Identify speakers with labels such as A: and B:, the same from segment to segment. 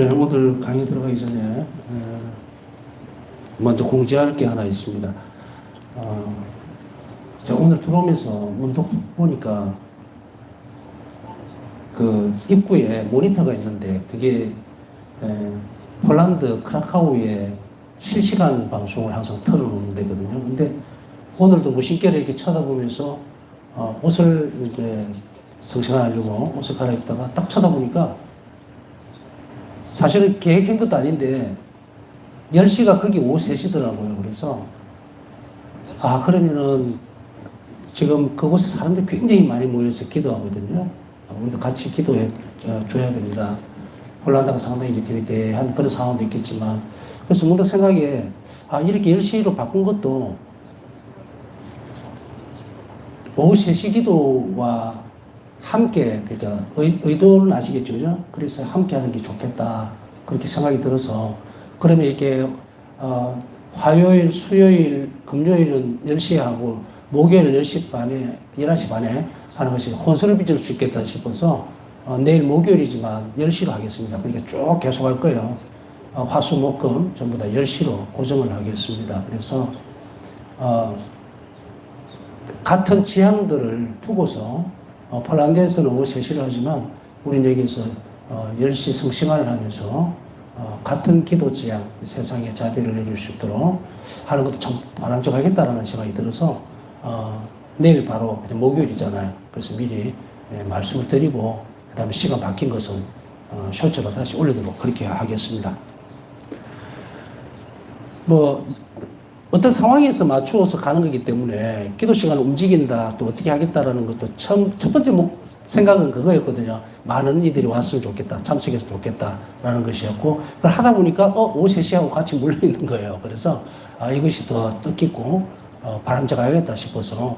A: 네, 오늘 강의 들어가기 전에 먼저 공지할 게 하나 있습니다. 제가 오늘 들어오면서 문득 보니까 그 입구에 모니터가 있는데 그게 폴란드 크라카우의 실시간 방송을 항상 틀어놓는 데거든요. 근데 오늘도 무심결에 이렇게 쳐다보면서 옷을 이제 성신하려고 옷을 갈아입다가 딱 쳐다보니까 사실은 계획한 것도 아닌데 10시가 거기 오후 3시더라고요. 그래서 그러면은 지금 그곳에 사람들이 굉장히 많이 모여서 기도하거든요. 우리도 같이 기도해 줘야 됩니다. 폴란드가 상당히 위태위태한 그런 상황도 있겠지만, 그래서 문득 생각에 이렇게 10시로 바꾼 것도 오후 3시 기도와 함께, 그러니까 의도는 아시겠죠, 그죠? 그래서 함께 하는 게 좋겠다, 그렇게 생각이 들어서, 그러면 이렇게 화요일, 수요일, 금요일은 10시에 하고 목요일 10시 반에, 11시 반에 하는 것이 혼선을 빚을 수 있겠다 싶어서 내일 목요일이지만 10시로 하겠습니다. 그러니까 쭉 계속 할 거예요. 화수, 목, 금 전부 다 10시로 고정을 하겠습니다. 그래서 같은 지향들을 두고서 폴란드에서는 오후 3시를 하지만 우리는 여기서 10시 성심환을 하면서 같은 기도 지향, 세상에 자비를 내줄 수 있도록 하는 것도 참 바람직하겠다라는 생각이 들어서 내일 바로 목요일이잖아요. 그래서 미리 말씀을 드리고 그 다음에 시간 바뀐 것은 쇼츠로 다시 올리도록 그렇게 하겠습니다. 뭐 어떤 상황에서 맞추어서 가는 거기 때문에 기도 시간을 움직인다, 또 어떻게 하겠다라는 것도 첫 번째 생각은 그거였거든요. 많은 이들이 왔으면 좋겠다, 참석했으면 좋겠다라는 것이었고, 그걸 하다 보니까 오후 3시하고 같이 물려있는 거예요. 그래서 이것이 더 뜻깊고 바람직하겠다 싶어서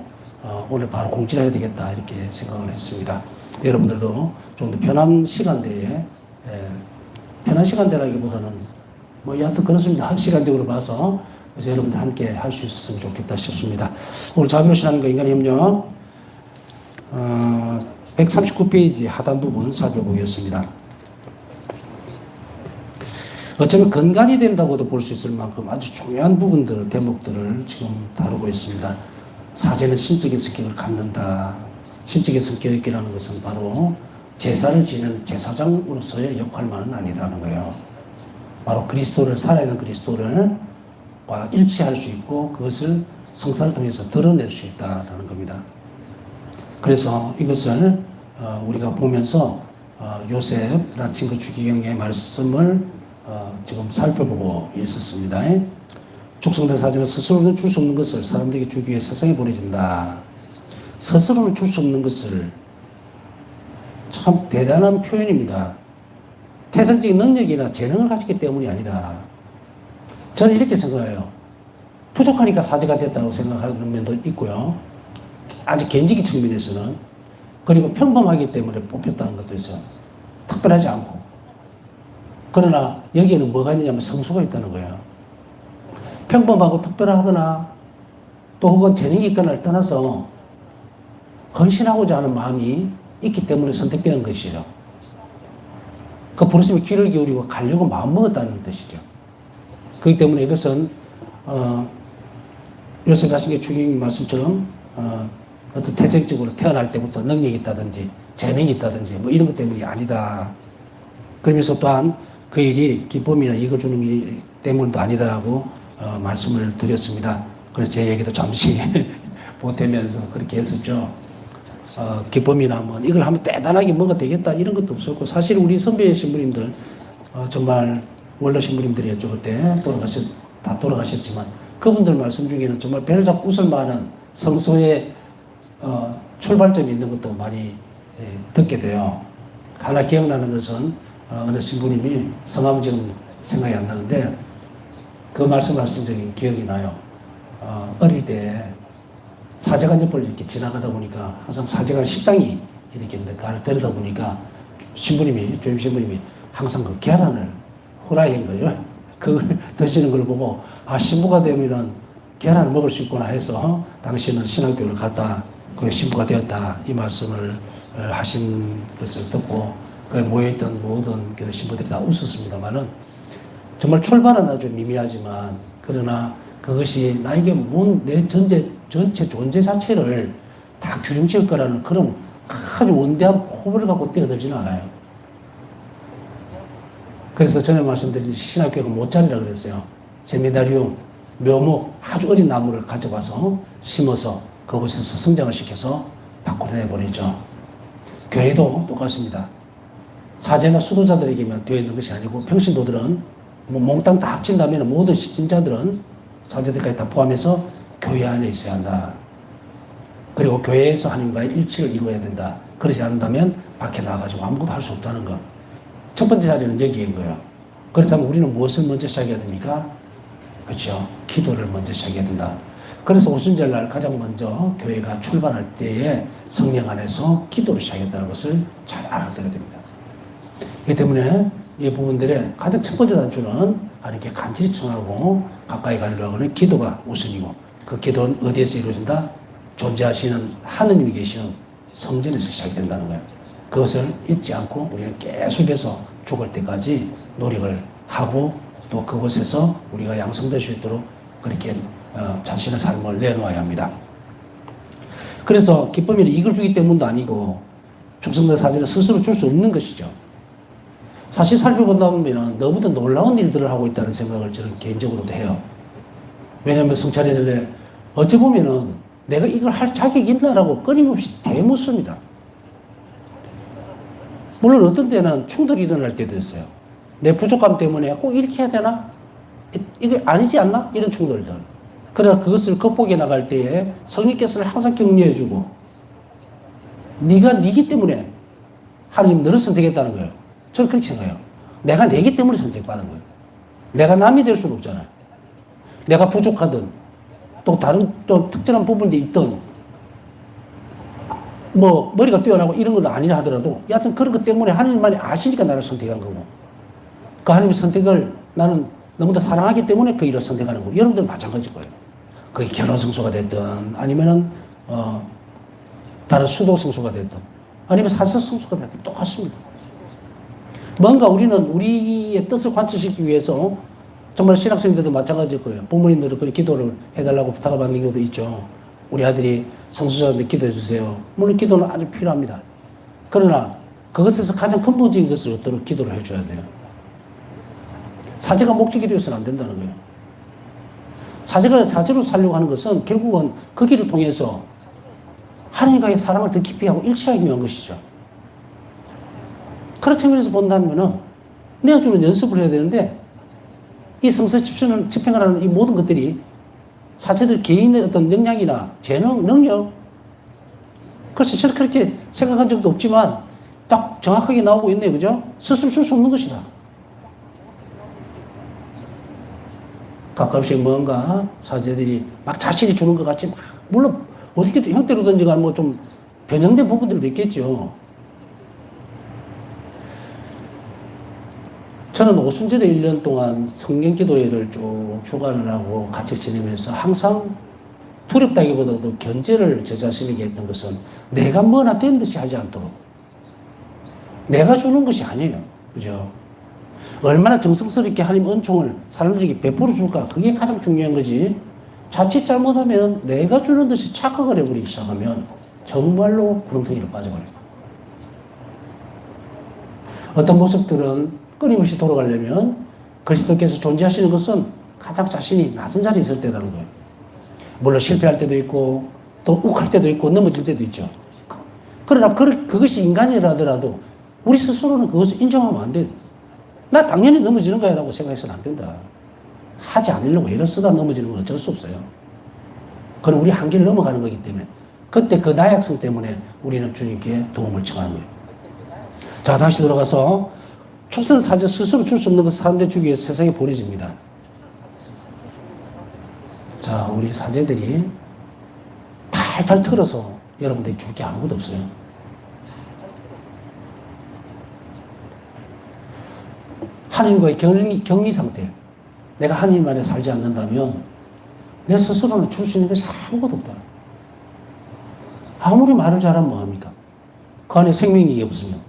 A: 오늘 바로 공지를 해야 되겠다 이렇게 생각을 했습니다. 여러분들도 좀 더 편한 시간대에, 편한 시간대라기보다는 여하튼 그렇습니다. 시간적으로 봐서 그래서 여러분들 함께 할 수 있었으면 좋겠다 싶습니다. 오늘 자유묘신하는거 인간의 협력 139페이지 하단 부분 살펴보겠습니다. 어쩌면 근간이 된다고도 볼 수 있을 만큼 아주 중요한 부분들, 대목들을 지금 다루고 있습니다. 사제는 신적인 성격을 갖는다. 신적인 성격이라는 것은 바로 제사를 지내는 제사장으로서의 역할만은 아니다는 거예요. 바로 그리스도를, 살아있는 그리스도를 일치할 수 있고 그것을 성사를 통해서 드러낼 수 있다는 겁니다. 그래서 이것을 우리가 보면서 요셉 라친구 주기경의 말씀을 지금 살펴보고 있었습니다. 죽성된 사제는 스스로는 줄 수 없는 것을 사람들에게 주기 위해 세상에 보내진다. 스스로는 줄 수 없는 것을, 참 대단한 표현입니다. 태생적인 능력이나 재능을 가졌기 때문이 아니라, 저는 이렇게 생각해요. 부족하니까 사제가 됐다고 생각하는 면도 있고요. 아주 개인적인 측면에서는. 그리고 평범하기 때문에 뽑혔다는 것도 있어요. 특별하지 않고. 그러나 여기에는 뭐가 있느냐면 성수가 있다는 거예요. 평범하고 특별하거나 또 혹은 재능이 있거나를 떠나서 헌신하고자 하는 마음이 있기 때문에 선택되는 것이죠. 그 부르심에 귀를 기울이고 가려고 마음먹었다는 뜻이죠. 그렇기 때문에 이것은 요새 가신 게 주기님 말씀처럼 어떤 태생적으로 태어날 때부터 능력이 있다든지 재능이 있다든지 이런 것 때문이 아니다. 그러면서 또한 그 일이 기쁨이나 이익을 주는 일 때문도 아니다라고 말씀을 드렸습니다. 그래서 제 얘기도 잠시 보태면서 그렇게 했었죠. 기쁨이나 이걸 하면 대단하게 뭐가 되겠다 이런 것도 없었고, 사실 우리 선배 신부님들 정말 원로 신부님들이었죠. 그때 다 돌아가셨지만 그분들 말씀 중에는 정말 배를 잡고 웃을 만한 성소의 출발점이 있는 것도 많이 듣게 돼요. 하나 기억나는 것은 어느 신부님이 성함은 지금 생각이 안 나는데 그 말씀하신 적이 기억이 나요. 어릴 때 사제관 옆을 이렇게 지나가다 보니까 항상 사제관 식당이 이렇게 있는데 그 안을 들여다 보니까 신부님이, 조임 신부님이 항상 그 계란을 후라이인 거예요. 그걸 드시는 걸 보고 신부가 되면은 계란을 먹을 수 있구나 해서 당신은 신학교를 갔다 그리고 신부가 되었다 이 말씀을 하신 것을 듣고 그 모여있던 모든 그 신부들이 다 웃었습니다만은 정말 출발은 아주 미미하지만 그러나 그것이 나에게 내 전체 존재 자체를 다 규정지을 거라는 그런 아주 원대한 포부를 갖고 뛰어들지는 않아요. 그래서 전에 말씀드린 신학교가 모짜리라 그랬어요. 세미나리움, 묘목, 아주 어린 나무를 가져가서 심어서 그곳에서 성장을 시켜서 밖으로 내버리죠. 교회도 똑같습니다. 사제나 수도자들에게만 되어 있는 것이 아니고 평신도들은 몽땅 다 합친다면 모든 신자들은 사제들까지 다 포함해서 교회 안에 있어야 한다. 그리고 교회에서 하나님과의 일치를 이루어야 된다. 그러지 않는다면 밖에 나가지고 아무것도 할 수 없다는 것. 첫 번째 자리는 여기인 거예요. 그렇다면 우리는 무엇을 먼저 시작해야 됩니까? 그렇죠. 기도를 먼저 시작해야 된다. 그래서 오순절날 가장 먼저 교회가 출발할 때에 성령 안에서 기도를 시작했다는 것을 잘 알아들어야 됩니다. 이 때문에 이 부분들의 가장 첫 번째 단추는 하나님께 간절히 청하고 가까이 가려고 하는 기도가 우선이고 그 기도는 어디에서 이루어진다? 존재하시는 하느님이 계시는 성전에서 시작이 된다는 거예요. 그것을 잊지 않고 우리는 계속해서 죽을 때까지 노력을 하고 또 그곳에서 우리가 양성될 수 있도록 그렇게 자신의 삶을 내놓아야 합니다. 그래서 기쁨이는 이걸 주기 때문도 아니고 축성된 사제는 스스로 줄 수 없는 것이죠. 사실 살펴본다 보면 너무도 놀라운 일들을 하고 있다는 생각을 저는 개인적으로도 해요. 왜냐하면 성찬례 어찌 보면은 내가 이걸 할 자격이 있나라고 끊임없이 되묻습니다. 물론 어떤 때는 충돌이 일어날 때도 있어요. 내 부족함 때문에 꼭 이렇게 해야 되나? 이게 아니지 않나? 이런 충돌들. 그러나 그것을 극복해 나갈 때에 성령께서는 항상 격려해주고 네가 네기 때문에 하나님 너를 선택했다는 거예요. 저는 그렇게 생각해요. 내가 내기 때문에 선택받은 거예요. 내가 남이 될 수는 없잖아요. 내가 부족하든 또 다른 또 특별한 부분이 있든 뭐 머리가 뛰어나고 이런 건 아니라 하더라도 여하튼 그런 것 때문에 하나님만이 아시니까 나를 선택한 거고 그 하나님의 선택을 나는 너무나 사랑하기 때문에 그 일을 선택하는 거고 여러분들은 마찬가지일 거예요. 그게 결혼 성소가 됐든 아니면은 다른 수도 성소가 됐든 아니면 사서 성소가 됐든 똑같습니다. 뭔가 우리는 우리의 뜻을 관철시키기 위해서 정말 신학생들도 마찬가지일 거예요. 부모님들도 그렇게 기도를 해달라고 부탁을 받는 경우도 있죠. 우리 아들이 성수자한테 기도해 주세요. 물론 기도는 아주 필요합니다. 그러나 그것에서 가장 근본적인 것을 얻도록 기도를 해줘야 돼요. 사제가 목적이 되어서는 안 된다는 거예요. 사제가 사제로 살려고 하는 것은 결국은 그 길을 통해서 하나님과의 사랑을 더 깊이 하고 일치하기 위한 것이죠. 그런 측면에서 본다면은 내가 주는 연습을 해야 되는데 이 성서 집행을 하는 이 모든 것들이 사제들 개인의 어떤 역량이나 재능, 능력 글쎄 저는 그렇게 생각한 적도 없지만 딱 정확하게 나오고 있네요. 그죠? 스스로 줄 수 없는 것이다. 가끔씩 뭔가 사제들이 막 자신이 주는 것 같지 물론 어떻게 형태로든지 뭐 좀 변형된 부분들도 있겠죠. 저는 오순절에 1년 동안 성령기도회를 쭉 주관을 하고 같이 지내면서 항상 두렵다기보다도 견제를 저 자신에게 했던 것은 내가 뭐나 된 듯이 하지 않도록 내가 주는 것이 아니에요. 그죠? 얼마나 정성스럽게 하나님 은총을 사람들에게 베풀어 줄까 그게 가장 중요한 거지. 자칫 잘못하면 내가 주는 듯이 착각을 해버리기 시작하면 정말로 구렁텅이로 빠져버려요. 어떤 모습들은 끊임없이 돌아가려면 그리스도께서 존재하시는 것은 가장 자신이 낯선 자리에 있을 때라는 거예요. 물론 실패할 때도 있고 또 욱할 때도 있고 넘어질 때도 있죠. 그러나 그것이 인간이라더라도 우리 스스로는 그것을 인정하면 안 돼요. 나 당연히 넘어지는 거야 라고 생각해서는 안 된다. 하지 않으려고 애를 쓰다 넘어지는 건 어쩔 수 없어요. 그건 우리 한계를 넘어가는 거기 때문에 그때 그 나약성 때문에 우리는 주님께 도움을 청하는 거예요. 자, 다시 돌아가서 출산 사제 스스로 줄 수 없는 것을 사람들 주기 위해서 세상에 보내집니다. 자, 우리 사제들이 탈탈 털어서 여러분들이 줄 게 아무것도 없어요. 하나님과의 격리 상태. 내가 하나님 안에 살지 않는다면 내 스스로는 줄 수 있는 것이 아무것도 없다. 아무리 말을 잘하면 뭐합니까? 그 안에 생명력이 없으면.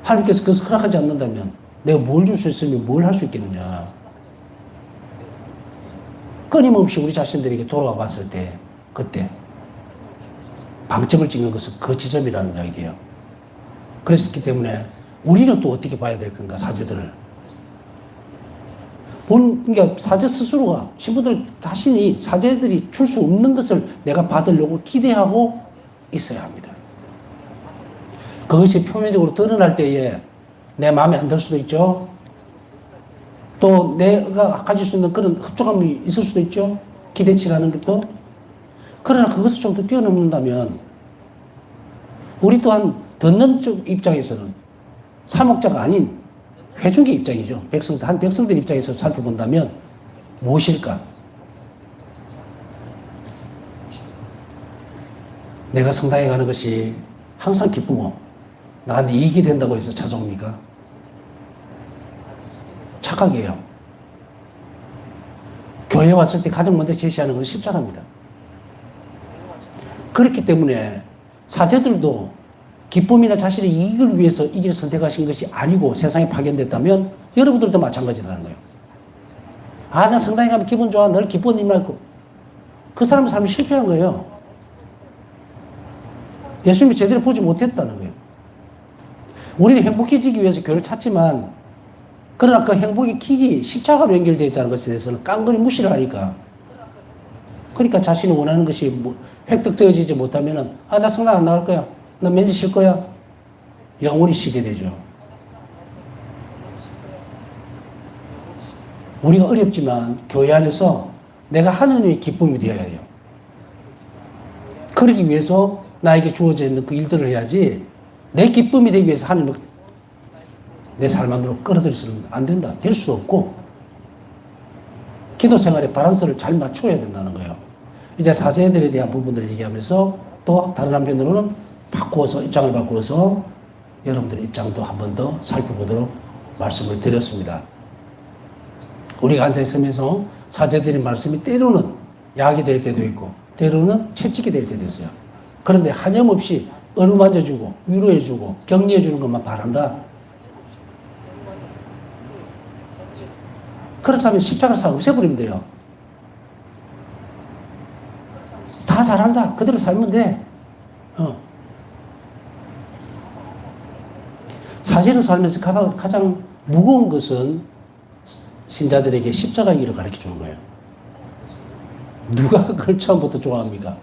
A: 하나님께서 그것을 허락하지 않는다면 내가 뭘 줄 수 있으며 뭘 할 수 있겠느냐. 끊임없이 우리 자신들에게 돌아와 봤을 때 그때 방점을 찍는 것은 그 지점이라는 이야기예요. 그랬기 때문에 우리는 또 어떻게 봐야 될 건가, 사제들을. 그러니까 사제 스스로가, 신부들 자신이 사제들이 줄 수 없는 것을 내가 받으려고 기대하고 있어야 합니다. 그것이 표면적으로 드러날 때에 내 마음에 안 들 수도 있죠. 또 내가 가질 수 있는 그런 흡족함이 있을 수도 있죠. 기대치라는 것도. 그러나 그것을 좀 더 뛰어넘는다면 우리 또한 듣는 쪽 입장에서는 사목자가 아닌 회중의 입장이죠. 백성들 입장에서 살펴본다면 무엇일까? 내가 성당에 가는 것이 항상 기쁘고 나한테 이익이 된다고 해서 찾아옵니까? 착각이에요. 교회 왔을 때 가장 먼저 제시하는 건 십자가입니다. 그렇기 때문에 사제들도 기쁨이나 자신의 이익을 위해서 이 길을 선택하신 것이 아니고 세상에 파견됐다면 여러분들도 마찬가지라는 거예요. 아, 나 성당에 가면 기분 좋아. 늘 기쁜 일 말고. 그 사람의 삶이 실패한 거예요. 예수님이 제대로 보지 못했다는 거예요. 우리는 행복해지기 위해서 교회를 찾지만 그러나 그 행복의 길이 십자가로 연결되어 있다는 것에 대해서는 깡그리 무시를 하니까. 그러니까 자신이 원하는 것이 획득되어지지 못하면은 아, 나 성당 안 나갈 거야. 나 맨지 쉴 거야. 영원히 쉬게 되죠. 우리가 어렵지만 교회 안에서 내가 하느님의 기쁨이 되어야 돼요. 그러기 위해서 나에게 주어져 있는 그 일들을 해야지 내 기쁨이 되기 위해서 하느님을 내 삶 안으로 끌어들이서는 안 된다. 될 수도 없고 기도 생활의 밸런스를 잘 맞춰야 된다는 거예요. 이제 사제들에 대한 부분들을 얘기하면서 또 다른 한편으로는 입장을 바꾸어서 여러분들의 입장도 한 번 더 살펴보도록 말씀을 드렸습니다. 우리가 앉아있으면서 사제들의 말씀이 때로는 약이 될 때도 있고 때로는 채찍이 될 때도 있어요. 그런데 한염없이 어루만져주고 위로해주고 격려해주는 것만 바란다. 그렇다면 십자가를 싹 없애버리면 돼요. 다 잘한다. 그대로 살면 돼. 사제로 살면서 가장 무거운 것은 신자들에게 십자가의 길을 가르쳐 주는 거예요. 누가 그걸 처음부터 좋아합니까?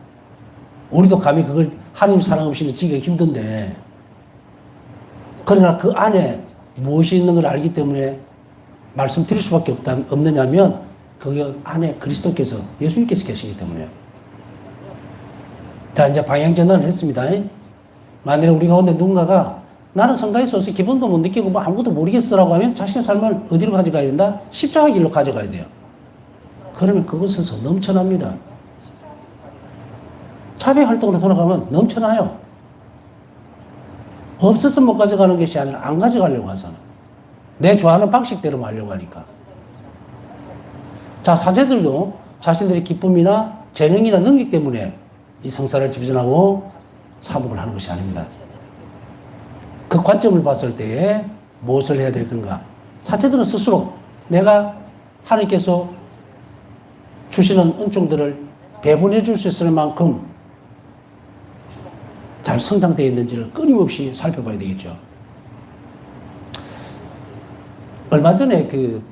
A: 우리도 감히 그걸 하나님 사랑 없이는 지기가 힘든데, 그러나 그 안에 무엇이 있는 걸 알기 때문에 말씀드릴 수밖에 없느냐면 그 안에 그리스도께서, 예수님께서 계시기 때문에요. 자, 이제 방향전환을 했습니다. 만약에 우리 가운데 누군가가 나는 성당에서 와서 기분도 못 느끼고 뭐 아무것도 모르겠어라고 하면 자신의 삶을 어디로 가져가야 된다? 십자가 길로 가져가야 돼요. 그러면 그곳에서 넘쳐납니다. 차별 활동으로 돌아가면 넘쳐나요. 없어서 못 가져가는 것이 아니라 안 가져가려고 하잖아. 내 좋아하는 방식대로 하려고 하니까. 자, 사제들도 자신들의 기쁨이나 재능이나 능력 때문에 이 성사를 집전하고 사목을 하는 것이 아닙니다. 그 관점을 봤을 때에 무엇을 해야 될 건가? 사제들은 스스로 내가 하나님께서 주시는 은총들을 배분해 줄 수 있을 만큼 잘 성장되어 있는지를 끊임없이 살펴봐야 되겠죠. 얼마 전에 그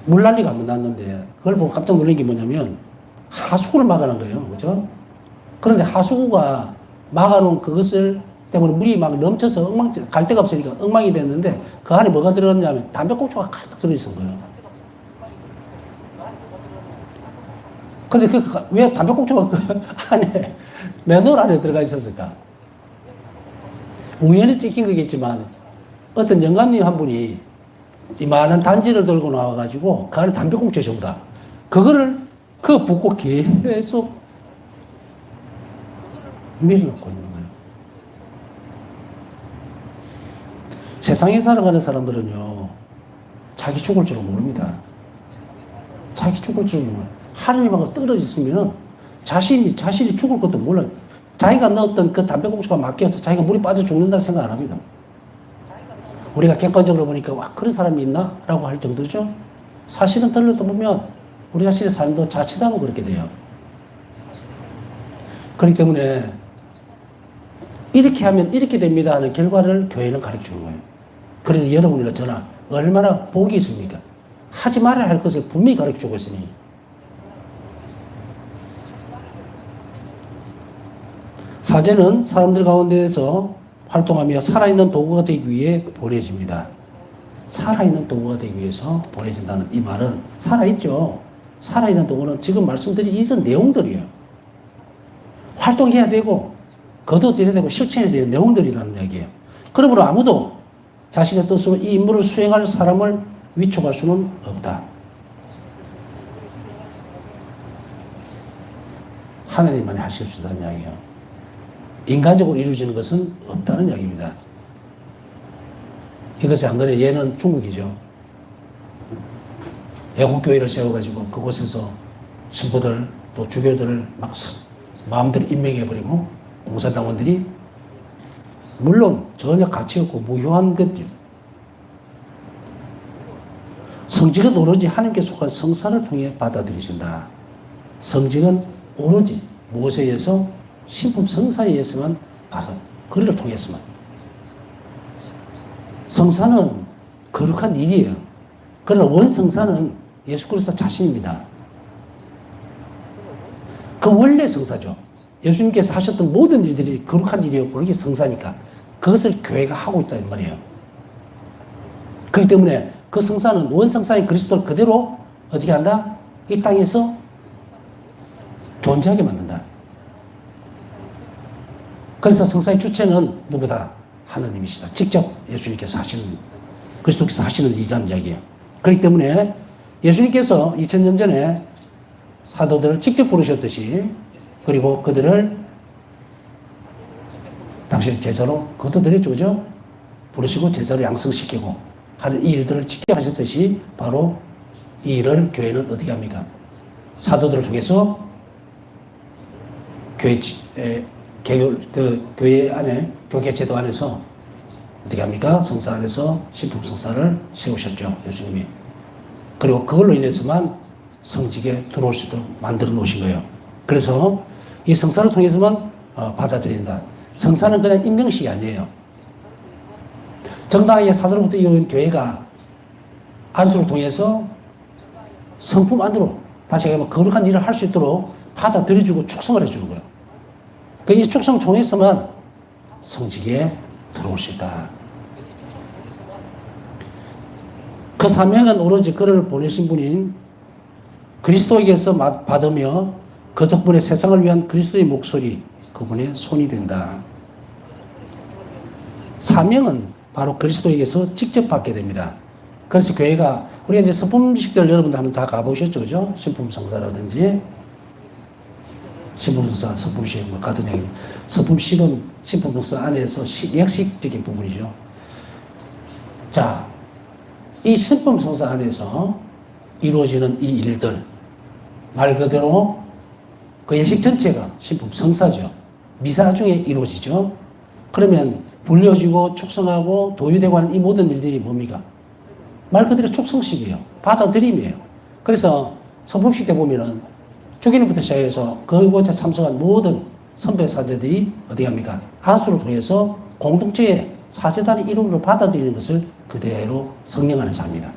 A: 물난리가 한번 났는데 그걸 보고 깜짝 놀란 게 뭐냐면 하수구를 막아놓은 거예요. 그죠? 그런데 하수구가 막아놓은 그것을 때문에 물이 막 넘쳐서 갈 데가 없으니까 엉망이 됐는데 그 안에 뭐가 들어갔냐면 담배꽁초가 가득 들어있는 거예요. 근데 왜 담배꽁초가 그 안에 맨홀 안에 들어가 있었을까? 우연히 찍힌 거겠지만 어떤 영감님 한 분이 이 많은 단지를 들고 나와가지고 그 안에 담배꽁초 정다. 그거를 붓고 계속 밀어놓고 있는 거예요. 세상에 살아가는 사람들은요, 자기 죽을 줄 모릅니다. 자기 죽을 줄 몰라요. 하나님하고 떨어졌으면 자신이 죽을 것도 몰라요. 자기가 넣었던 그 담배꽁초가 막혀서 자기가 물이 빠져 죽는다는 생각 안 합니다. 우리가 객관적으로 보니까 와 그런 사람이 있나? 라고 할 정도죠. 사실은 들러도 보면 우리 자신의 삶도 자칫하면 그렇게 돼요. 그렇기 때문에 이렇게 하면 이렇게 됩니다 하는 결과를 교회는 가르쳐주는 거예요. 그러니 여러분이나 저나 얼마나 복이 있습니까? 하지 말아야 할 것을 분명히 가르쳐주고 있으니. 사제는 사람들 가운데에서 활동하며 살아있는 도구가 되기 위해 보내집니다. 살아있는 도구가 되기 위해서 보내진다는 이 말은 살아있죠. 살아있는 도구는 지금 말씀드린 이런 내용들이에요. 활동해야 되고 거둬들여야 되고 실천해야 되는 내용들이라는 이야기예요. 그러므로 아무도 자신의 뜻으로 이 임무를 수행할 사람을 위촉할 수는 없다. 하나님만이 하실 수 있다는 이야기예요. 인간적으로 이루어지는 것은 없다는 이야기입니다. 이것이 안 그래 얘는 중국이죠. 애국교회를 세워가지고 그곳에서 신부들 또 주교들을 막 마음대로 임명해버리고 공사당원들이 물론 전혀 가치 없고 무효한 것들. 성직은 오로지 하나님께 속한 성사를 통해 받아들이신다. 성직은 오로지 무엇에 의해서? 신품 성사에 의해서만 받아. 그를 통해서만. 성사는 거룩한 일이에요. 그러나 원성사는 예수 그리스도 자신입니다. 그 원래 성사죠. 예수님께서 하셨던 모든 일들이 거룩한 일이었고 그게 성사니까 그것을 교회가 하고 있다는 말이에요. 그렇기 때문에 그 성사는 원성사인 그리스도를 그대로 어떻게 한다? 이 땅에서 존재하게 만든다. 그래서 성사의 주체는 누구다? 하나님이시다. 직접 예수님께서 하시는, 그리스도께서 하시는 일이라는 이야기예요. 그렇기 때문에 예수님께서 2000년 전에 사도들을 직접 부르셨듯이 그리고 그들을 당시 제자로 거둬들였죠. 그죠? 부르시고 제자로 양성시키고 하는 이 일들을 직접 하셨듯이 바로 이 일을 교회는 어떻게 합니까? 사도들을 통해서 교회 안에, 교계 제도 안에서 어떻게 합니까? 성사 안에서 신품 성사를 세우셨죠. 예수님이. 그리고 그걸로 인해서만 성직에 들어올 수 있도록 만들어 놓으신 거예요. 그래서 이 성사를 통해서만 받아들인다. 성사는 그냥 임명식이 아니에요. 정당하게 사도로부터 이어온 교회가 안수를 통해서 성품 안으로 다시 얘기하면 거룩한 일을 할 수 있도록 받아들여주고 축성을 해주는 거예요. 이 축성 통해서만 성직에 들어올 수 있다. 그 사명은 오로지 그를 보내신 분인 그리스도에게서 받으며 그 덕분에 세상을 위한 그리스도의 목소리, 그분의 손이 된다. 사명은 바로 그리스도에게서 직접 받게 됩니다. 그래서 교회가, 우리가 이제 서품식들 여러분들 한번 다 가보셨죠, 그죠? 신품성사라든지, 신품성사, 서품식, 뭐, 같은 얘기. 서품식은 신품성사 안에서 약식적인 부분이죠. 자, 이 신품성사 안에서 이루어지는 이 일들, 말 그대로 그 예식 전체가 신품성사죠. 미사 중에 이루어지죠. 그러면 불려지고 축성하고 도유되고 하는 이 모든 일들이 뭡니까? 말 그대로 축성식이에요. 받아들임이에요. 그래서 서품식 때 보면은 주기는부터 시작해서 그곳에 참석한 모든 선배 사제들이 어떻게 합니까? 안수를 통해서 공동체의 사제단의 이름을 받아들이는 것을 그대로 성령 안에서 합니다.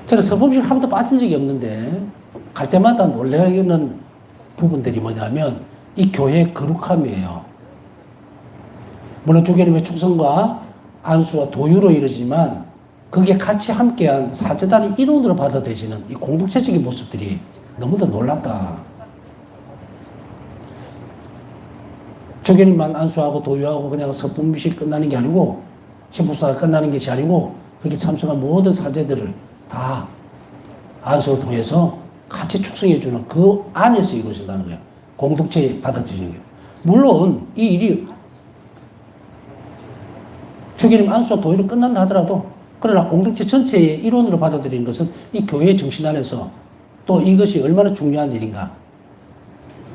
A: 저는 서품식 한 번도 빠진 적이 없는데 갈 때마다 놀라는 부분들이 뭐냐면 이 교회의 거룩함이에요. 물론 주기님의 축성과 안수와 도유로 이루어지지만 그게 같이 함께한 사제단의 일원으로 받아들여지는 이 공동체적인 모습들이 너무도 놀랍다. 주기님만 안수하고 도유하고 그냥 서품식 끝나는 게 아니고 신품사가 끝나는 것이 아니고 거기 참석한 모든 사제들을 다 안수를 통해서 같이 축성해주는 그 안에서 이루어진다는 거예요. 공동체에 받아들이는 거예요. 물론 이 일이 주기님 안수와 도유로 끝난다 하더라도 그러나 공동체 전체의 일원으로 받아들이는 것은 이 교회의 정신 안에서 또 이것이 얼마나 중요한 일인가.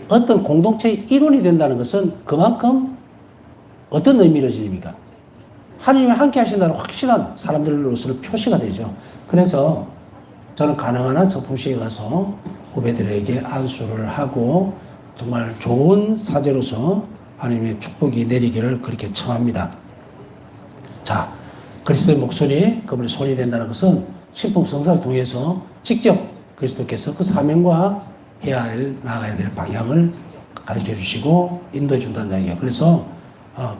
A: 어떤 공동체의 일원이 된다는 것은 그만큼 어떤 의미를 지닙니까? 하나님이 함께 하신다는 확실한 사람들로서 표시가 되죠. 그래서 저는 가능한 한 서풍시에 가서 후배들에게 안수를 하고 정말 좋은 사제로서 하나님의 축복이 내리기를 그렇게 청합니다. 자, 그리스도의 목소리, 그분의 손이 된다는 것은 신품 성사를 통해서 직접 그리스도께서 그 사명과 나가야 될 방향을 가르쳐 주시고 인도해 준다는 이야기예요. 그래서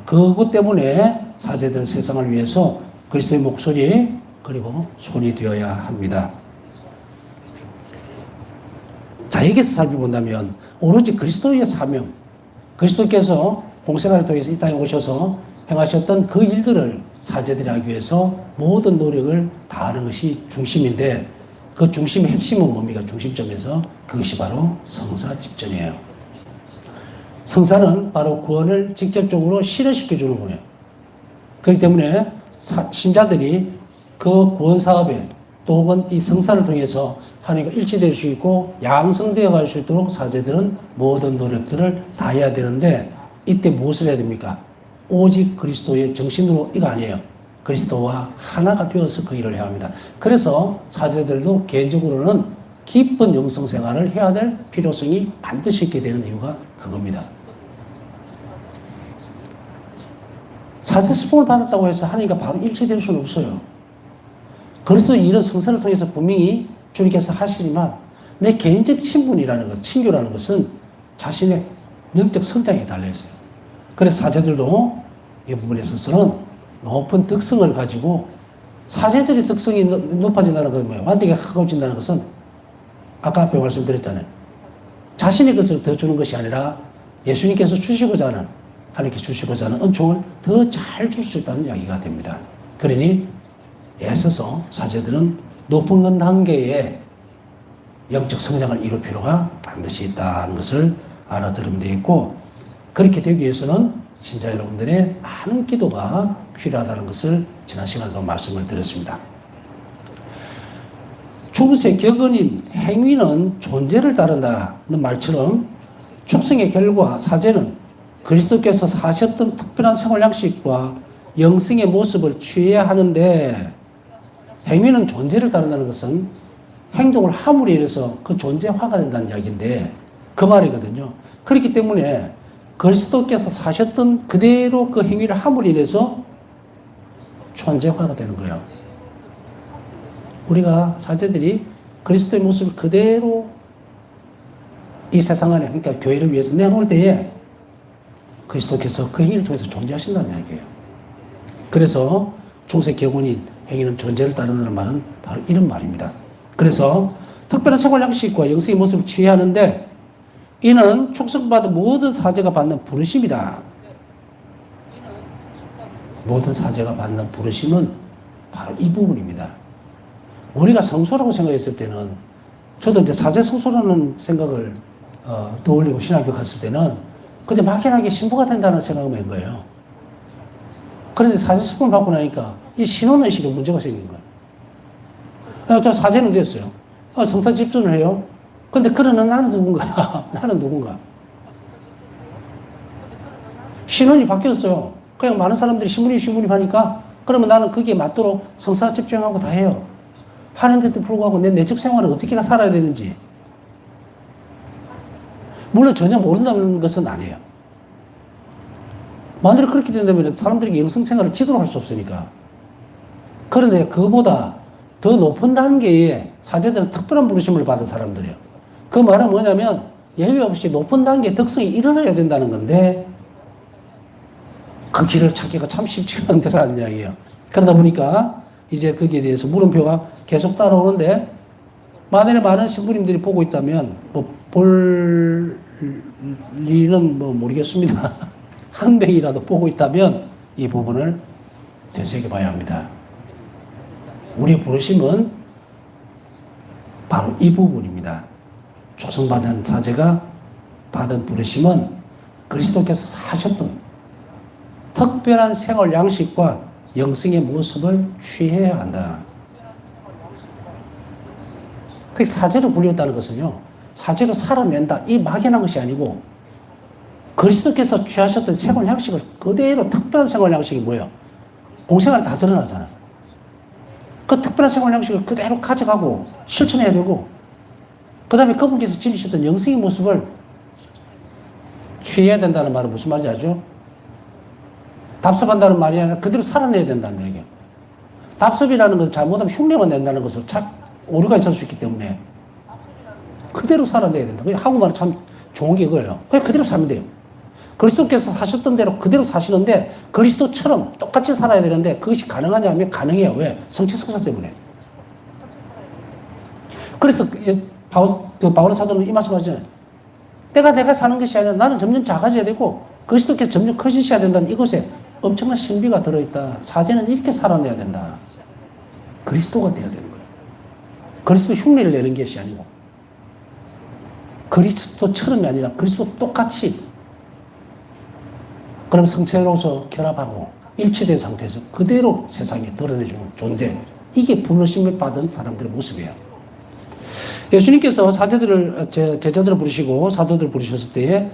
A: 그것 때문에 사제들은 세상을 위해서 그리스도의 목소리 그리고 손이 되어야 합니다. 자, 여기서 살펴본다면 오로지 그리스도의 사명, 그리스도께서 공생활을 통해서 이 땅에 오셔서 행하셨던 그 일들을 사제들이 하기 위해서 모든 노력을 다하는 것이 중심인데 그 중심의 핵심은 뭡니까? 중심점에서 그것이 바로 성사 집전이에요. 성사는 바로 구원을 직접적으로 실현시켜 주는 거예요. 그렇기 때문에 신자들이 그 구원 사업에 또 혹은 이 성사를 통해서 하나님과 일치될 수 있고 양성되어 갈 수 있도록 사제들은 모든 노력들을 다해야 되는데 이때 무엇을 해야 됩니까? 오직 그리스도의 정신으로 이거 아니에요. 그리스도와 하나가 되어서 그 일을 해야 합니다. 그래서 사제들도 개인적으로는 깊은 영성 생활을 해야 될 필요성이 반드시 있게 되는 이유가 그겁니다. 사제 수봉을 받았다고 해서 하나님과 바로 일치될 수는 없어요. 그리스도의 이런 성사를 통해서 분명히 주님께서 하시지만 내 개인적 친분이라는 것, 친교라는 것은 자신의 영적 성장에 달려있어요. 그래서 사제들도 이 부분에 있어서는 높은 덕성을 가지고 사제들의 덕성이 높아진다는 건 뭐예요? 완벽에 가까워진다는 것은 아까 앞에 말씀드렸잖아요. 자신의 것을 더 주는 것이 아니라 예수님께서 주시고자 하는 하나님께 주시고자 하는 은총을 더 잘 줄 수 있다는 이야기가 됩니다. 그러니 애써서 사제들은 높은 단계의 영적 성장을 이룰 필요가 반드시 있다는 것을 알아들으면 되겠고 그렇게 되기 위해서는 신자 여러분들의 많은 기도가 필요하다는 것을 지난 시간에도 말씀을 드렸습니다. 죽음의 격언인 행위는 존재를 따른다는 말처럼 축생의 결과 사제는 그리스도께서 사셨던 특별한 생활 양식과 영성의 모습을 취해야 하는데 행위는 존재를 따른다는 것은 행동을 함으로 인해서 그 존재화가 된다는 이야기인데 그 말이거든요. 그렇기 때문에 그리스도께서 사셨던 그대로 그 행위를 함으로 인해서 존재화가 되는 거예요. 우리가 사제들이 그리스도의 모습을 그대로 이 세상 안에 그러니까 교회를 위해서 내놓을 때에 그리스도께서 그 행위를 통해서 존재하신다는 이야기예요. 그래서 중세 격언인 행위는 존재를 따르는 말은 바로 이런 말입니다. 그래서 특별한 생활 양식과 영성의 모습을 취해야 하는데 이는 축성받은 모든 사제가 받는 부르심이다. 모든 사제가 받는 부르심은 바로 이 부분입니다. 우리가 성소라고 생각했을 때는 저도 이제 사제 성소라는 생각을 떠올리고 신학교 갔을 때는 그냥 막연하게 신부가 된다는 생각을 한 거예요. 그런데 사제 수품을 받고 나니까 이 신혼의식에 문제가 생긴 거예요. 저 사제는 됐어요. 성사 집전을 해요. 근데 그러는 나는 누군가? 나는 누군가? 신혼이 바뀌었어요. 그냥 많은 사람들이 신부님 하니까 그러면 나는 거기에 맞도록 성사 집행하고 다 해요. 하는데도 불구하고 내 내적 생활을 어떻게 살아야 되는지 물론 전혀 모른다는 것은 아니에요. 만약에 그렇게 된다면 사람들에게 영성 생활을 지도록 할 수 없으니까. 그런데 그보다 더 높은 단계의 사제들은 특별한 부르심을 받은 사람들이에요. 그 말은 뭐냐면 예외 없이 높은 단계의 덕성이 일어나야 된다는 건데 그 길을 찾기가 참 쉽지가 않더라는 이야기예요. 그러다 보니까 이제 거기에 대해서 물음표가 계속 따라오는데 만약에 많은 신부님들이 보고 있다면 볼 리는 모르겠습니다. 한 명이라도 보고 있다면 이 부분을 되새겨봐야 합니다. 우리의 부르심은 바로 이 부분입니다. 조성받은 사제가 받은 부르심은 그리스도께서 사셨던 특별한 생활 양식과 영성의 모습을 취해야 한다. 그 사제로 불렸다는 것은요, 사제로 살아낸다. 이 막연한 것이 아니고 그리스도께서 취하셨던 생활 양식을 그대로 특별한 생활 양식이 뭐예요? 공생활이 다 드러나잖아. 그 특별한 생활 양식을 그대로 가져가고 실천해야 되고, 그 다음에 그분께서 지니셨던 영성의 모습을 취해야 된다는 말은 무슨 말인지 아죠? 답습한다는 말이 아니라 그대로 살아내야 된다는 얘기예요. 답습이라는 것은 잘못하면 흉내만 낸다는 것을 오류가 있을 수 있기 때문에 그대로 살아내야 된다. 한국말은 참 좋은 게 그거예요. 그냥 그대로 살면 돼요. 그리스도께서 사셨던 대로 그대로 사시는데 그리스도처럼 똑같이 살아야 되는데 그것이 가능하냐 하면 가능해요. 왜? 성취성사 때문에. 그래서 바울 사도는 이 말씀 하잖아요. 내가 사는 것이 아니라 나는 점점 작아져야 되고 그리스도께서 점점 커지셔야 된다는 이것에 엄청난 신비가 들어있다. 사제는 이렇게 살아내야 된다. 그리스도가 돼야 되는 거예요. 그리스도 흉내를 내는 것이 아니고 그리스도처럼이 아니라 그리스도 똑같이 그럼 성체로서 결합하고 일치된 상태에서 그대로 세상에 드러내주는 존재. 이게 불러심을 받은 사람들의 모습이에요. 예수님께서 제자들을 부르시고 사도들을 부르셨을 때에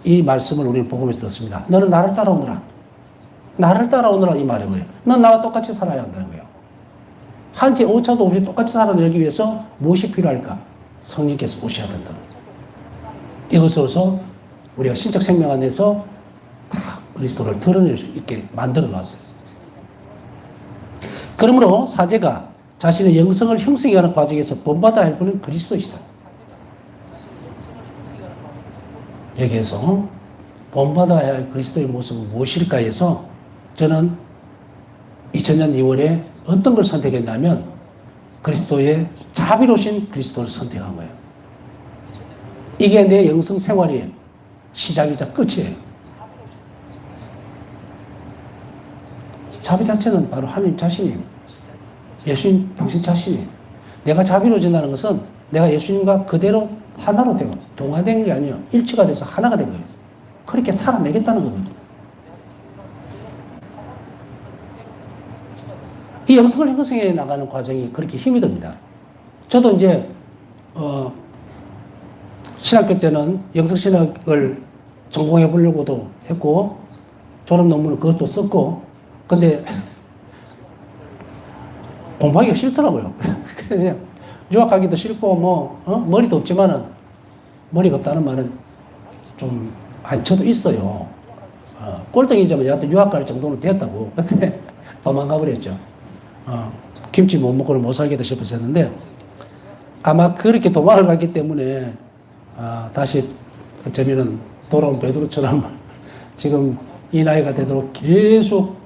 A: 이 말씀을 우리는 복음에서 듣습니다. 너는 나를 따라오너라. 나를 따라오너라 이 말이 뭐예요? 넌 나와 똑같이 살아야 한다는 거예요. 한치 오차도 없이 똑같이 살아내기 위해서 무엇이 필요할까? 성령께서 오셔야 된다. 이것으로서 우리가 신적 생명 안에서 다 그리스도를 드러낼 수 있게 만들어 놨어요. 그러므로 사제가 자신의 영성을 형성해가는 과정에서 본받아야 할 분은 그리스도이시다. 여기에서 본받아야 할 그리스도의 모습은 무엇일까 해서 저는 2000년 2월에 어떤 걸 선택했냐면 그리스도의 자비로우신 그리스도를 선택한 거예요. 이게 내 영성 생활의 시작이자 끝이에요. 자비 자체는 바로 하나님 자신이에요. 예수님 당신 자신이에요. 내가 자비로워진다는 것은 내가 예수님과 그대로 하나로 되고 동화된 게 아니에요. 일치가 돼서 하나가 된 거예요. 그렇게 살아내겠다는 거거든요. 이 영성을 형성해 나가는 과정이 그렇게 힘이 듭니다. 저도 이제 신학교 때는 영성신학을 전공해 보려고도 했고 졸업 논문을 그것도 썼고 근데 공부하기가 싫더라고요. 그냥 유학 가기도 싫고 머리도 없지만은 머리가 없다는 말은 좀 저도 있어요. 꼴등이지만 여하튼 유학 갈 정도는 됐다고. 근데 도망가 버렸죠. 김치 못 먹고는 못 살겠다 싶어서 했는데 아마 그렇게 도망을 갔기 때문에 다시 어쩌면은 돌아온 베드로처럼 지금 이 나이가 되도록 계속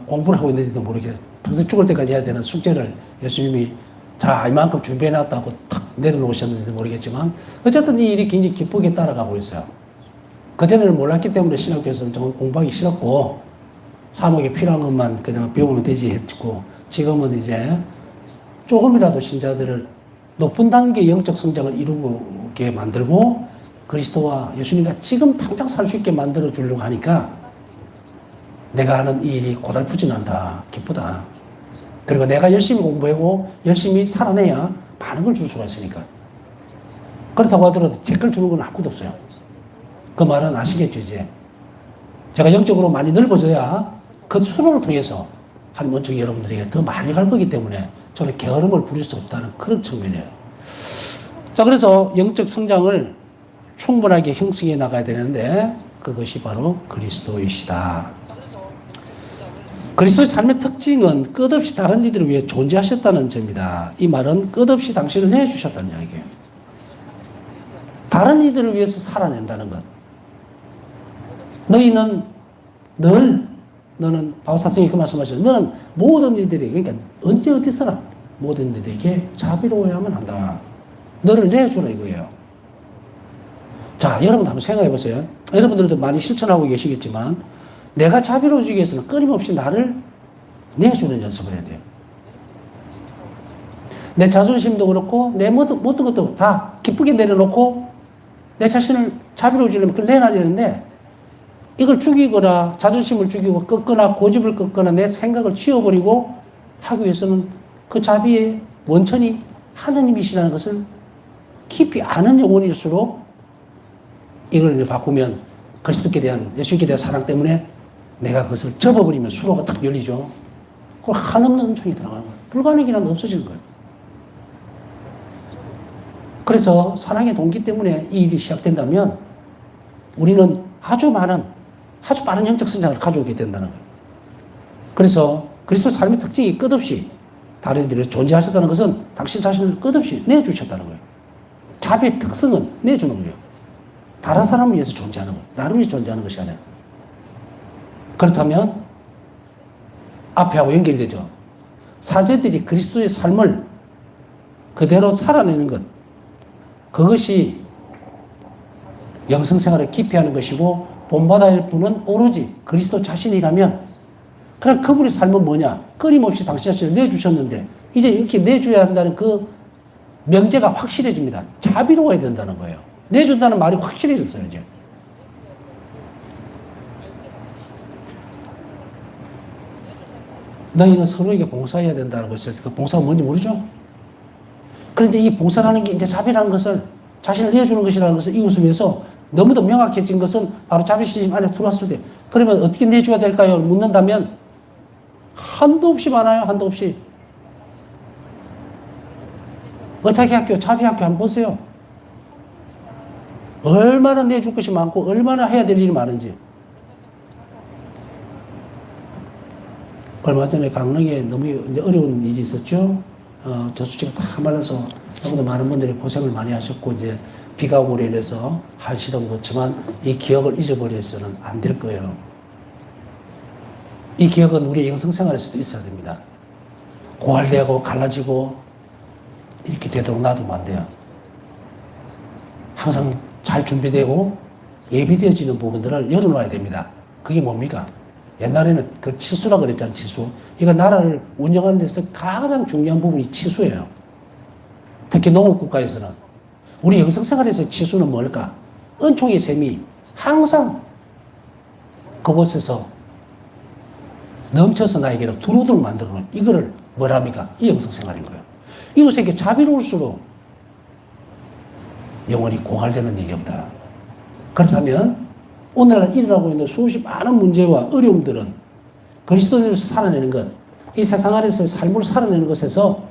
A: 공부를 하고 있는지도 모르겠어요. 평생 죽을 때까지 해야 되는 숙제를 예수님이 자 이만큼 준비해놨다고 탁 내려놓으셨는지 모르겠지만 어쨌든 이 일이 굉장히 기쁘게 따라가고 있어요. 그전에는 몰랐기 때문에 신학교에서는 정말 공부하기 싫었고 사목에 필요한 것만 그냥 배우면 되지 했고 지금은 이제 조금이라도 신자들을 높은 단계의 영적 성장을 이루게 만들고 그리스도와 예수님과 지금 당장 살 수 있게 만들어 주려고 하니까 내가 하는 이 일이 고달프진 않다. 기쁘다. 그리고 내가 열심히 공부하고 열심히 살아내야 많은 걸 줄 수가 있으니까. 그렇다고 하더라도 제 걸 주는 건 아무것도 없어요. 그 말은 아시겠죠, 이제. 제가 영적으로 많이 넓어져야 그 수로를 통해서 하나님 원청 여러분들에게 더 많이 갈 거기 때문에 저는 게으름을 부릴 수 없다는 그런 측면이에요. 자, 그래서 영적 성장을 충분하게 형성해 나가야 되는데 그것이 바로 그리스도이시다. 그리스도의 삶의 특징은 끝없이 다른 이들을 위해 존재하셨다는 점이다. 이 말은 끝없이 당신을 내주셨다는 이야기예요. 다른 이들을 위해서 살아낸다는 것. 너희는 너는 바울사성이 그 말씀하셨죠. 너는 모든 이들에게 그러니까 언제 어디서나 모든 이들에게 자비로워야만 한다. 너를 내주라 이거예요. 자, 여러분 한번 생각해 보세요. 여러분들도 많이 실천하고 계시겠지만 내가 자비로워지기 위해서는 끊임없이 나를 내주는 연습을 해야 돼요. 내 자존심도 그렇고 내 모든 것도 다 기쁘게 내려놓고 내 자신을 자비로워지려면 그걸 내놔야 되는데 이걸 죽이거나 자존심을 죽이고 꺾거나 고집을 꺾거나 내 생각을 치워버리고 하기 위해서는 그 자비의 원천이 하느님이시라는 것을 깊이 아는 영혼일수록 이걸 바꾸면 그리스도께 대한 예수님께 대한 사랑 때문에 내가 그것을 접어버리면 수로가 딱 열리죠. 그 한없는 은총이 들어가는 거예요. 불가능이란 없어지는 거예요. 그래서 사랑의 동기 때문에 이 일이 시작된다면 우리는 아주 빠른 영적 성장을 가져오게 된다는 거예요. 그래서 그리스도 삶의 특징이 끝없이 다른 이들이 존재하셨다는 것은 당신 자신을 끝없이 내주셨다는 거예요. 자비의 특성은 내주는 거예요. 다른 사람을 위해서 존재하는 거예요. 나를 위해서 존재하는 것이 아니라. 그렇다면 앞에 하고 연결이 되죠. 사제들이 그리스도의 삶을 그대로 살아내는 것, 그것이 영성생활을 깊이 하는 것이고 본받아야 할 분은 오로지 그리스도 자신이라면 그럼 그분의 삶은 뭐냐? 끊임없이 당신 자신을 내주셨는데 이제 이렇게 내줘야 한다는 그 명제가 확실해집니다. 자비로워야 된다는 거예요. 내준다는 말이 확실해졌어요, 이제. 너희는 서로에게 봉사해야 된다는 것을, 그 봉사가 뭔지 모르죠? 그런데 이 봉사라는 게 이제 자비라는 것을, 자신을 내주는 것이라는 것을 이웃을 위해서 너무도 명확해진 것은 바로 자비시즘 안에 들어왔을 때, 그러면 어떻게 내줘야 될까요? 묻는다면 한도 없이 많아요, 한도 없이. 어떻게 자비학교 한번 보세요. 얼마나 내줄 것이 많고 얼마나 해야 될 일이 많은지. 얼마 전에 강릉에 너무 어려운 일이 있었죠. 저수지가 다 말라서 너무도 많은 분들이 고생을 많이 하셨고 이제 비가 오므로 인해서 한시름 놓지만 이 기억을 잊어버려서는 안 될 거예요. 이 기억은 우리의 영성생활에서도 있어야 됩니다. 고갈되고 갈라지고 이렇게 되도록 놔두면 안 돼요. 항상 잘 준비되고 예비되어지는 부분들을 열어놔야 됩니다. 그게 뭡니까? 옛날에는 그 치수라고 그랬잖아요, 치수. 이거 나라를 운영하는 데서 가장 중요한 부분이 치수예요. 특히 농업국가에서는. 우리 영성생활에서 치수는 뭘까? 은총의 셈이 항상 그곳에서 넘쳐서 나에게는 두루두루 만들어 놓은 이거를 뭐랍니까? 이 영성생활인 거예요. 이웃에게 자비로울수록 영원히 고갈되는 일이 없다. 그렇다면 오늘날 일어나고 있는 수없이 많은 문제와 어려움들은 그리스도인으로서 살아내는 것, 이 세상 안에서 삶을 살아내는 것에서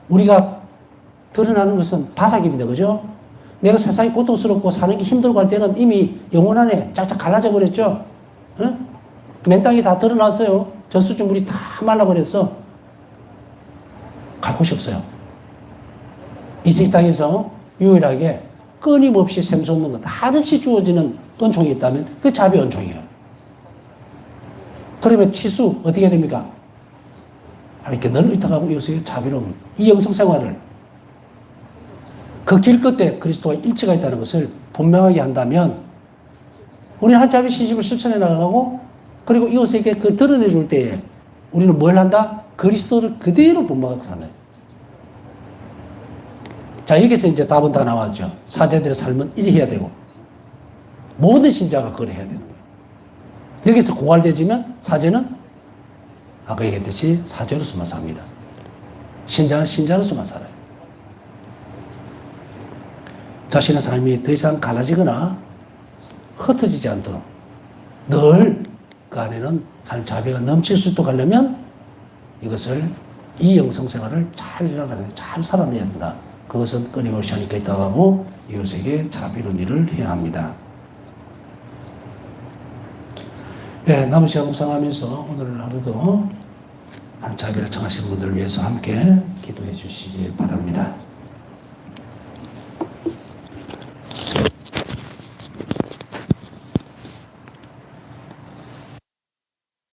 A: 우리가 드러나는 것은 바삭입니다. 그죠? 내가 세상이 고통스럽고 사는 게 힘들고 할 때는 이미 영혼 안에 짝짝 갈라져 버렸죠? 응? 맨 땅이 다 드러났어요. 저수지물이 다 말라버렸어. 갈 곳이 없어요. 이 세상에서 유일하게 끊임없이 샘솟는 것, 한없이 주어지는 은총이 있다면 그 자비 은총이에요. 그러면 치수 어떻게 됩니까? 이렇게 늘 의탁하고 이웃에게 자비로움, 이 영성생활을 그 길 끝에 그리스도와 일치가 있다는 것을 분명하게 한다면 우리는 한 자비 시집을 실천해 나가고 그리고 이웃에게 그 드러내 줄 때에 우리는 뭘 한다? 그리스도를 그대로 본받고 사는. 자, 여기서 이제 답은 다 나왔죠. 사제들의 삶은 이리 해야 되고 모든 신자가 그걸 해야 되는 거예요. 여기서 고갈되지면 사제는 아까 얘기했듯이 사제로서만 삽니다. 신자는 신자로서만 살아요. 자신의 삶이 더 이상 갈라지거나 흩어지지 않도록 늘 그 안에는 한 자비가 넘칠 수 있도록 하려면 이것을 이 영성생활을 잘 이어가는 잘 살아내야 된다. 그것은 끊임없이 하니까 있다고 하고 이웃에게 자비로운 일을 해야 합니다. 예, 남은 시간 묵상하면서 오늘 하루도 자비를 청하시는 분들을 위해서 함께 기도해 주시기 바랍니다.